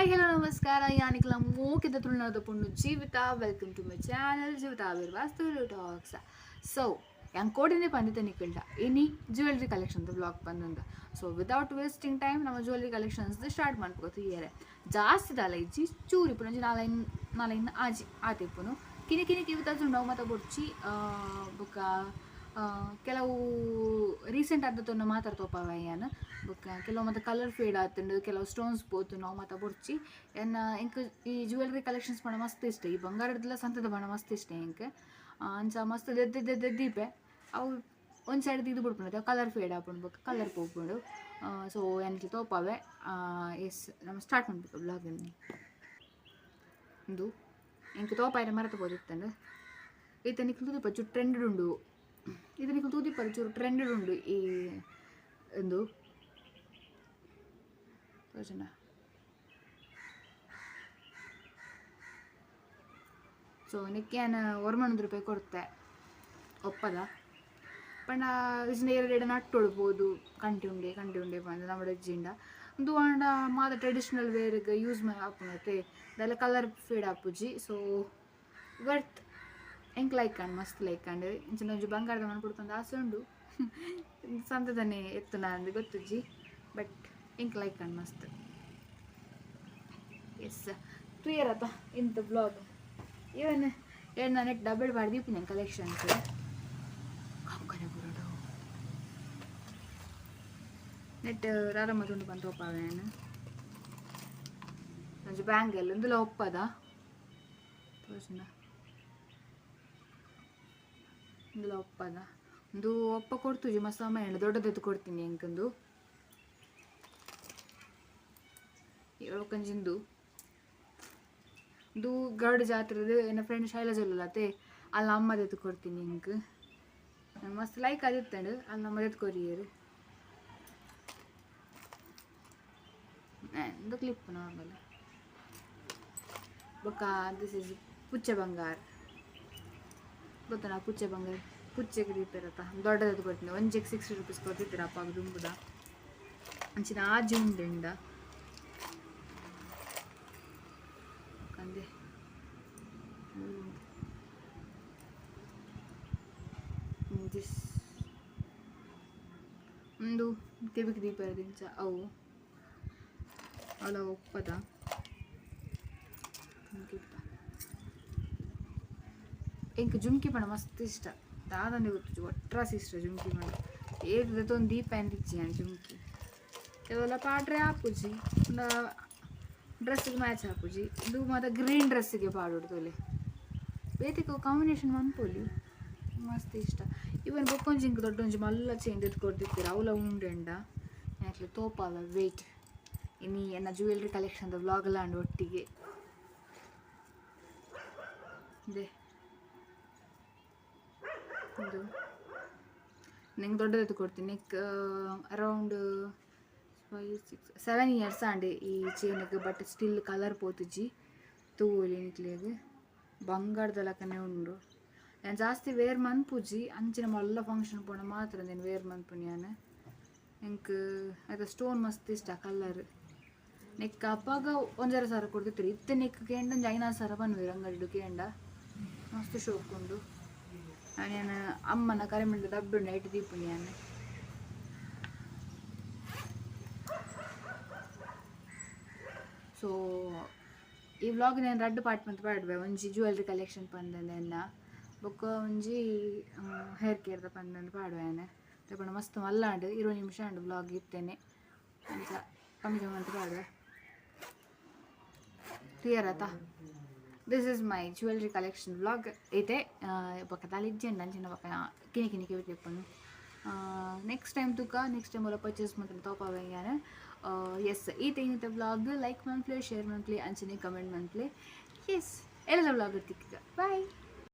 Hi, hello, namaskara. Yanikla mokida tulnada punnu Jeevita. Welcome to my channel, Jeevita Virvastu Talks. So, yang kodine pandita nikilda. Ini jewelry collection the vlog pandanda. So, without wasting time, nama jewelry collections the start ಮಾಡ್ಕೋತೀವಿ here. ಜಾಸ್ತಿ ದಾಲ ಇಜ್ಜಿ ಚೂರಿ ಪುನಂಜಿ ನಾಲೈನ್ ಆಜಿ ಆತೆ ಪುನು ಕಿನಿ ಕಿನಿ ಕಿವಿತಾಜು ನಾವು ಮತ ಬೊಡ್ಚಿ ಬೊಕ ಕೆಲವು ರೀಸೆಂಟ್ ಆದತ್ತನ್ನು ಮಾತಾಡ್ತೋಪವ ಏನು ಬೊಕ್ಕ ಕೆಲವು ಮತ್ತು ಕಲರ್ ಫೇಡ್ ಆತಂಡು ಕೆಲವು ಸ್ಟೋನ್ಸ್ ಪೋತು ನಾವು ಮತ್ತು ಬೊಡ್ಚಿ ಎನ್ನ ಇಂಕ ಈ ಜ್ಯುವೆಲ್ರಿ ಕಲೆಕ್ಷನ್ಸ್ ಬಣ್ಣ ಮಸ್ತ್ ಇಷ್ಟ ಈ ಬಂಗಾರದಲ್ಲ ಸಂತದ ಬಣ್ಣ ಮಸ್ತ್ ಇಷ್ಟ ಇಂಕ ಅಂಚ ಮಸ್ತ್ ದೀಪೆ ಅವು ಒಂದು ಸೈಡ್ ಇದು ಬಿಡ್ಬಿಡುತ್ತೆ ಕಲರ್ ಫೇಡ್ ಹಾಕೊಂಡು ಬೊಕ್ಕ ಕಲರ್ ಪೋಗ್ಬಿಡು ಸೊ ಏನಿಲ್ಲ ತೋಪವೆ ಎಸ್ ನಮ್ಮ ಸ್ಟಾರ್ಟ್ ಮಾಡ್ಬೇಕು ಬ್ಲಾಗನ್ನು ಇಂದು ಇಂಕ ತೋಪಾಯಿರ ಮರತ ಬೋದಿತ್ತಂಡು ಈತ ನಿಕ್ಲು ತೂದಿಪ್ಪ ಚೂರು ಟ್ರೆಂಡ್ ಉಂಡು ಇದು ನಿಕ್ಲು ತೂದಿಪ್ಪ ಚೂರು ಟ್ರೆಂಡ್ ಉಂಡು ಈ ಒಂದು ಯೋಚನಾ ಸೊ ನಿಕ್ಕೇನು ₹100 ಕೊಡ್ತೆ ಒಪ್ಪದ ಪಂಡ ಇಸ್ನ ಎರಡು ನಟ್ಟು ಹೊಡ್ಬೋದು ಕಂಟಿ ಉಂಡೆ ಬಂದು ನಮ್ಮ ಅಜ್ಜಿಂಡ ಒಂದು ಅಂಡ ಮಾದ ಟ್ರೆಡಿಷ್ನಲ್ ವೇರ್ಗೆ ಯೂಸ್ ಹಾಪುನತ್ತೆ ಅದೆಲ್ಲ ಕಲರ್ ಫೇಡ್ ಹಾಪುಜಿ ಸೊ ವರ್ತ್ ಎಂಕ್ ಲೈಕಂಡು ಮಸ್ತ್ ಲೈಕಂಡು ಇಂಚಿನ ಒಂಜಿ ಬಂಗಾರದ ಮನೆ ಕೊಡ್ಕೊಂಡು ಆಸೆ ಉಂಡು ಸಂತದನೆ ಎತ್ತು ನಾನು ಗೊತ್ತುಜ್ಜಿ ಬಟ್ ಎಂಕ್ ಲೈಕಂಡು ಮಸ್ತ್ ಎಸ್ ಕ್ಲಿಯರ್ ಆತ ಇಂಥ ಬ್ಲಾಗ್ ಇವನ್ ಏನು ನಾನು ನೆಟ್ ಡಬ್ಬಲ್ ಬಾಡ್ದೀಪಿ ನನ್ನ ಕಲೆಕ್ಷನ್ಸ್ ನೆಟ್ ರಾರಮ್ಮತುಂಡು ಬಂದು ಒಪ್ಪಾವೇನು ನಂಜು ಬ್ಯಾಂಗಲ್ ಇಂದುಲ ಒಪ್ಪದ ತೋರ್ಸಿನ ಇಂದುಲ ಒಪ್ಪದ ಒಂದು ಒಪ್ಪ ಕೊಡ್ತುಜಿ ಮಸ್ತ್ ಅಮ್ಮ ದೊಡ್ಡದೆತ್ತು ಕೊಡ್ತೀನಿ ಎಂಕಂದು ಕಂಜಿಂದು ಇದು ಗರುಡ ಜಾತ್ರೆದು ನನ್ನ ಫ್ರೆಂಡ್ ಶೈಲಜಲ್ಲತೆ ಅಲ್ಲಿ ಅಮ್ಮದ ಎತ್ತು ಕೊಡ್ತೀನಿ ಇಂಕ್ ಮಸ್ತ್ ಲೈಕ್ ಅದಿತ್ತಂಡು ಅಲ್ಲಿ ನಮ್ಮದು ಎತ್ತು ಕೊರಿಯರು ಒಂದು ಕ್ಲಿಪ್ ನಾರ್ಮಲ್ ಬೊಕ್ಕ ದಿಸ್ ಇಸ್ ಪುಚ್ಚೆ ಬಂಗಾರ ಗೊತ್ತಾ ನಾ ಪುಚ್ಚೆ ಬಂಗಾರ ಪುಚ್ಚೆಗೆ ದೀಪಿರತ್ತ ದೊಡ್ಡದೆತ್ತು ಕೊಡ್ತೀನಿ ಒಂಜಿಗೆ ₹60 ಕೊಡ್ತಿರ್ತೀರಪ್ಪ ಅದು ದುಂಬುದ ಅಂಚಿನ ಆಜಿ ಉಂಡೆಂಡ ಕಂದೆ ದಿಸ್ ಒಂದು ಕಿವಿಗೆ ದೀಪ ಇರೋದಿಂಚ ಅವು ಅಲ್ಲ ಒಪ್ಪದ ಇಂಕ ಜುಮ್ಕಿ ಪಣ ಮಸ್ತ್ ಇಷ್ಟ ದಾದಂದೆ ಗೊತ್ತು ಒಟ್ರಾಸಿ ಇಷ್ಟ ಜುಮ್ಕಿ ಪಣ ಏದು ಒಂದು ದೀಪ ಎಂದಿಚ್ಚಿ ನಾನು ಜುಮ್ಕಿ ಕೆಲವೆಲ್ಲ ಪಾಡ್ರೆ ಹಾಪುಜಿ ಡ್ರೆಸ್ಸಿಗೆ ಮ್ಯಾಚ್ ಹಾಪುಜಿ ಇದು ಮತ್ತು ಗ್ರೀನ್ ಡ್ರೆಸ್ಸಿಗೆ ಪಾಡೋಡ್ತೋಲೆ ಬೇತಿಗೆ ಕಾಂಬಿನೇಷನ್ ಮನ್ಪೋಲಿ ಮಸ್ತ್ ಇಷ್ಟ ಇವನ್ ಬೊಕ್ಕೊಂಜಿ ಇಂಕ ದೊಡ್ಡೊಂಜಿ ಮಲ್ಲ ಚೇಂಜ್ ಎದ್ದು ಕೊಡ್ತಿರ್ತೀರ ಅವಲ ಉಂಡೆಂಡ ಯಾಕೆ ತೋಪಾಲ ವೇಟ್ ಇನ್ನು ಎನ್ನ ಜ್ಯುವೆಲ್ರಿ ಕಲೆಕ್ಷನ್ದ ವ್ಲಾಗ್ ಲಾಂಡ್ ಒಟ್ಟಿಗೆ ಇದೆ ಇದು ನಂಗೆ ದೊಡ್ಡದೆತ್ತು ಕೊಡ್ತೀನಿ ನೆಕ್ ಅರೌಂಡ್ 5-6-7 ಇಯರ್ಸ್ ಆಂಡೆ ಈ ಚೈನಿಗೆ ಬಟ್ ಸ್ಟಿಲ್ ಕಲರ್ ಪೋತುಜಿ ತೂಲಿ ನಿಕ್ಲಿಗೆ ಬಂಗಾರದ ಲಕ್ಕನೆ ಉಂಡು ನಾನು ಜಾಸ್ತಿ ವೇರ್ ಮನ್ಪುಜಿ ಅಂಚಿನ ಮಲ್ಲ ಫಂಕ್ಷನ್ ಪೋಣ ಮಾತ್ರ నేను ವೇರ್ ಮನ್ಪುನಿ ನಾನು ಎಂಕ್ ಅದು ಸ್ಟೋನ್ ಮಸ್ತ್ ಇಷ್ಟ ಕಲರ್ ನೆಕ್ ಅಪ್ಪಾಗ 1,500 ಕೊಡ್ತಿರ್ತೀರಿ ಇತ್ತೆ ನೆಕ್ ಕೇಂಡ 5,000 ಬನ್ವೇರು ಅಂಗಡಿಡು ಕೇಂಡ ಮಸ್ತ್ ಶೋಕ್ ಉಂಡು ನಾನು ಅಮ್ಮನ ಕರೆಮಿಂದ ಡಬ್ಬು ನೈಟ್ ದೀಪುನಿ ನಾನು ಸೊ ಈ ವ್ಲಾಗ್ ನಾನು 2 ಪಾರ್ಟ್ ಮಂತ್ ಪಾಡ್ವೆ ಒಂಜಿ ಜ್ಯುವೆಲ್ರಿ ಕಲೆಕ್ಷನ್ ಪಂದೆನ್ನ ಬೊಕ್ಕ ಒಂಜಿ ಹೇರ್ ಕೇರ್ದ ಪಂದಂದು ಪಾಡ್ವೇನೆ ತಗೊಂಡು ಮಸ್ತ್ ಮಲ್ಲಾಂಡು 20 ನಿಮಿಷ ಅಂಡು ವ್ಲಾಗ್ ಇರ್ತೇನೆ ಅಂತ ಕಮ್ಮಿ ಮಂತ್ ಪಾಡ್ವೆ ಕ್ಲಿಯರ್ ಆಯ್ತಾ this is my jewellery collection vlog ಐತೆ ಬೊಕ್ಕ ತಲಿಜ್ಜೆಂಡು ಅಂಚಿನ ಬೊಕ್ಕ ಕಿನಿ ಕಿವಿಪನು ನೆಕ್ಸ್ಟ್ ಟೈಮ್ ಒಲ ಪರ್ಚೇಸ್ ಮಾಡ್ತಾರೆ ತೋಪಾವೆ ಯಾರು ಎಸ್ ಈ ತೆಗಿನ ವ್ಲಾಗ್ ಲೈಕ್ ಮನ್ಪ್ಲೆ ಶೇರ್ ಮನ್ಪ್ಲೆ ಅಂಚನೆ ಕಮೆಂಟ್ ಮನ್ಪ್ಲೆ ಎಸ್ ಎಲ್ಲ ವ್ಲಾಗ್ ಇರ್ತಿಕ್ಕ ಬಾಯ್.